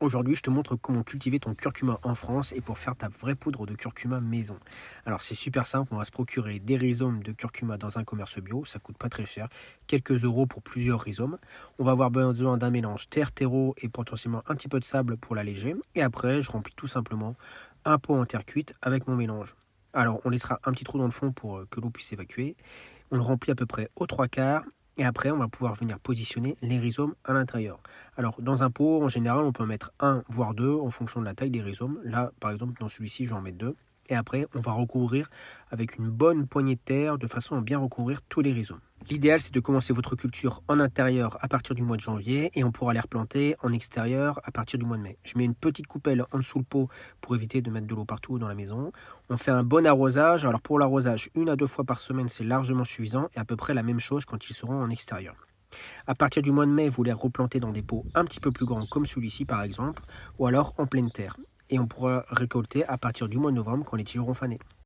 Aujourd'hui, je te montre comment cultiver ton curcuma en France et pour faire ta vraie poudre de curcuma maison. Alors, c'est super simple, on va se procurer des rhizomes de curcuma dans un commerce bio, ça coûte pas très cher, quelques euros pour plusieurs rhizomes. On va avoir besoin d'un mélange terre, terreau et potentiellement un petit peu de sable pour l'alléger. Et après, je remplis tout simplement un pot en terre cuite avec mon mélange. Alors, on laissera un petit trou dans le fond pour que l'eau puisse évacuer. On le remplit à peu près aux trois quarts. Et après, on va pouvoir venir positionner les rhizomes à l'intérieur. Alors, dans un pot, en général, on peut en mettre un, voire deux, en fonction de la taille des rhizomes. Là, par exemple, dans celui-ci, je vais en mettre deux. Et après, on va recouvrir avec une bonne poignée de terre, de façon à bien recouvrir tous les rhizomes. L'idéal, c'est de commencer votre culture en intérieur à partir du mois de janvier et on pourra les replanter en extérieur à partir du mois de mai. Je mets une petite coupelle en dessous le pot pour éviter de mettre de l'eau partout dans la maison. On fait un bon arrosage. Alors pour l'arrosage, 1 à 2 fois par semaine, c'est largement suffisant et à peu près la même chose quand ils seront en extérieur. À partir du mois de mai, vous les replantez dans des pots un petit peu plus grands comme celui-ci par exemple, ou alors en pleine terre. Et on pourra récolter à partir du mois de novembre quand les tiges auront fané.